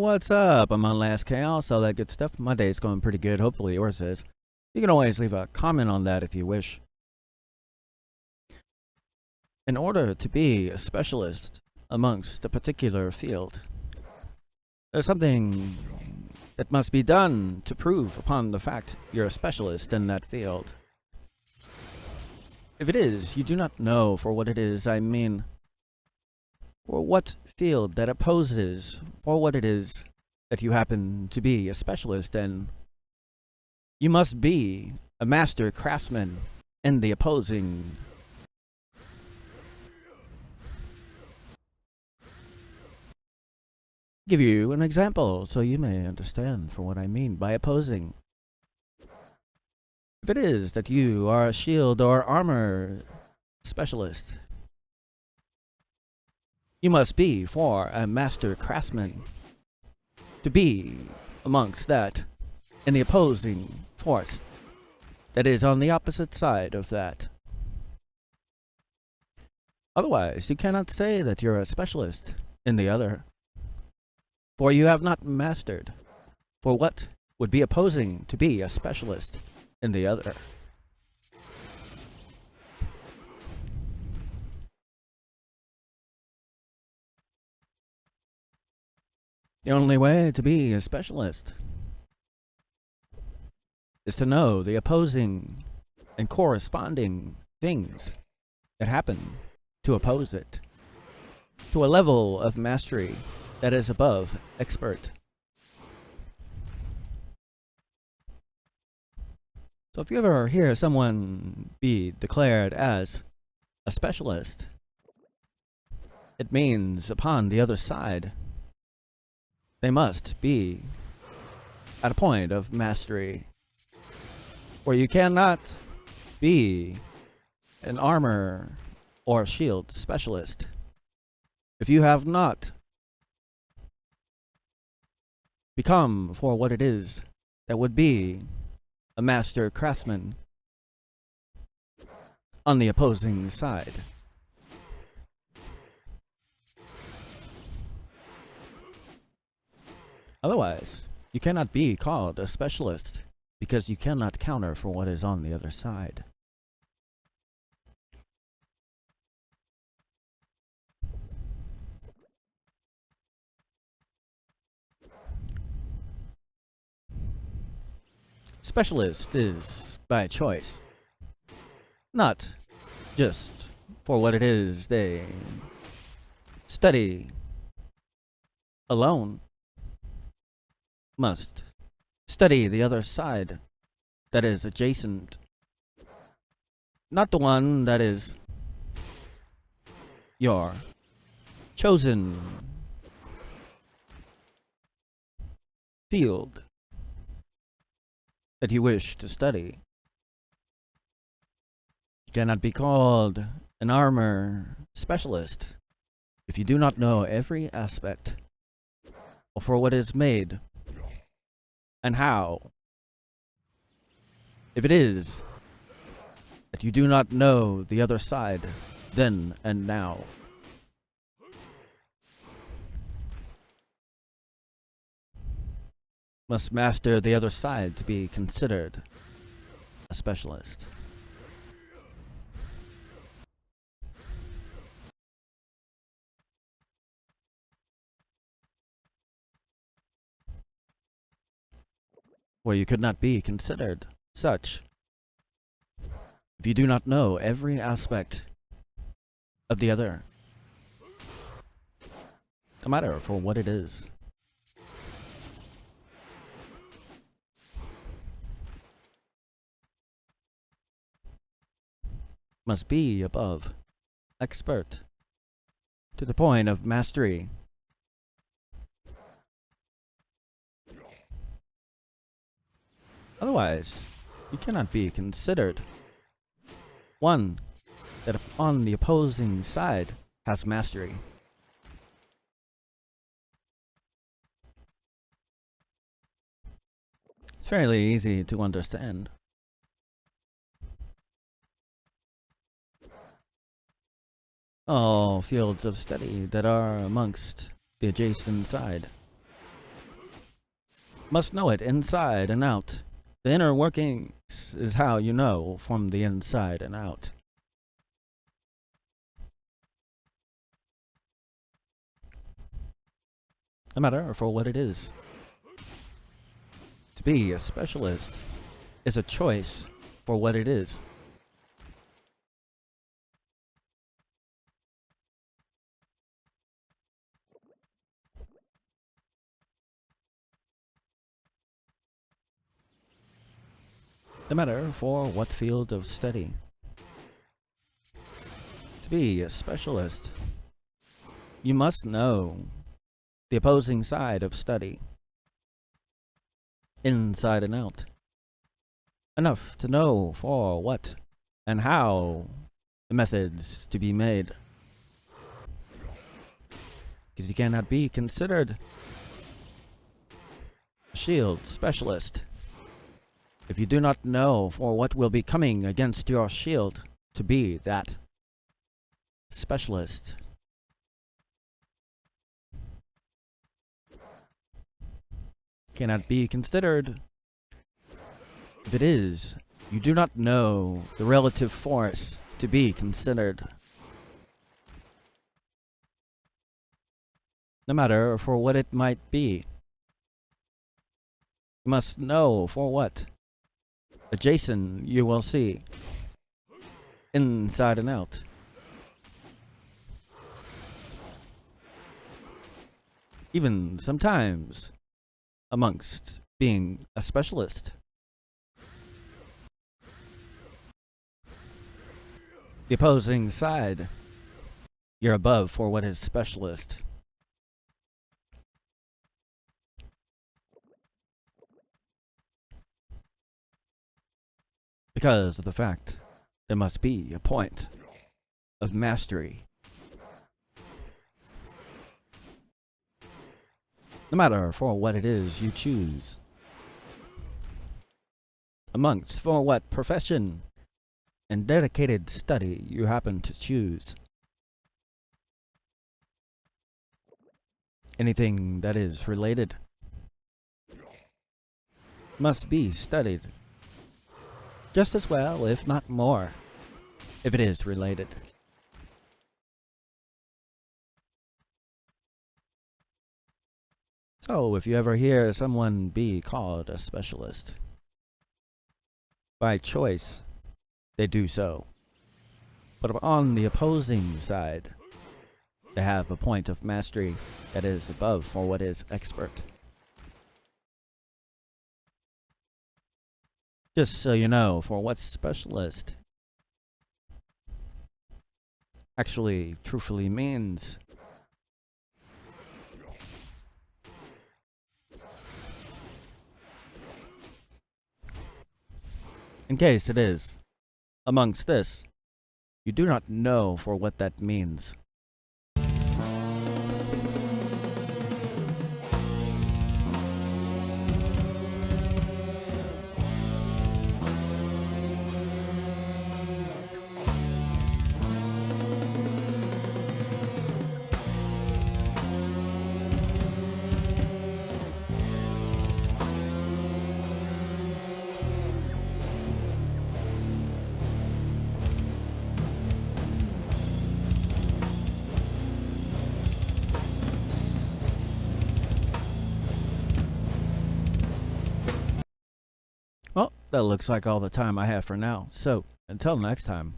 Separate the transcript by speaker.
Speaker 1: What's up? I'm on Last Chaos, all that good stuff. My day's going pretty good, hopefully yours is. You can always leave a comment on that if you wish. In order to be a specialist amongst a particular field, there's something that must be done to prove upon the fact you're a specialist in that field. If it is, you do not know for what it is, I mean, for what field that opposes, for what it is that you happen to be a specialist in. You must be a master craftsman in the opposing. Give you an example so you may understand for what I mean by opposing. If it is that you are a shield or armor specialist, you must be for a master craftsman to be amongst that in the opposing force that is on the opposite side of that. Otherwise, you cannot say that you're a specialist in the other, for you have not mastered for what would be opposing to be a specialist in the other. The only way to be a specialist is to know the opposing and corresponding things that happen to oppose it, to a level of mastery that is above expert. So if you ever hear someone be declared as a specialist, it means upon the other side, they must be at a point of mastery, where you cannot be an armor or shield specialist if you have not become for what it is that would be a master craftsman on the opposing side. Otherwise, you cannot be called a specialist because you cannot counter for what is on the other side. Specialist is by choice, not just for what it is they study alone. Must study the other side that is adjacent, not the one that is your chosen field that you wish to study. You cannot be called an armor specialist if you do not know every aspect for what is made and how. If it is that you do not know the other side then and now, must master the other side to be considered a specialist. Where you could not be considered such if you do not know every aspect of the other, no matter for what it is. Must be above expert to the point of mastery. Otherwise, you cannot be considered one that on the opposing side has mastery. It's fairly easy to understand. All fields of study that are amongst the adjacent side Must know it inside and out. The inner workings is how you know from the inside and out. No matter for what it is. To be a specialist is a choice for what it is. No matter for what field of study. To be a specialist, you must know the opposing side of study, inside and out. Enough to know for what and how the methods to be made. Because you cannot be considered a shield specialist if you do not know for what will be coming against your shield to be that specialist. Cannot be considered if it is, you do not know the relative force to be considered. No matter for what it might be. You must know for what adjacent you will see, inside and out. Even sometimes amongst being a specialist. The opposing side, you're above for what is specialist. Because of the fact there must be a point of mastery. No matter for what it is you choose. Amongst for what profession and dedicated study you happen to choose. Anything that is related must be studied just as well, if not more, if it is related. So, if you ever hear someone be called a specialist, by choice, they do so. But on the opposing side, they have a point of mastery that is above for what is expert. Just so you know, for what specialist actually truthfully means. In case it is amongst this, you do not know for what that means. Well, that looks like all the time I have for now. So, until next time.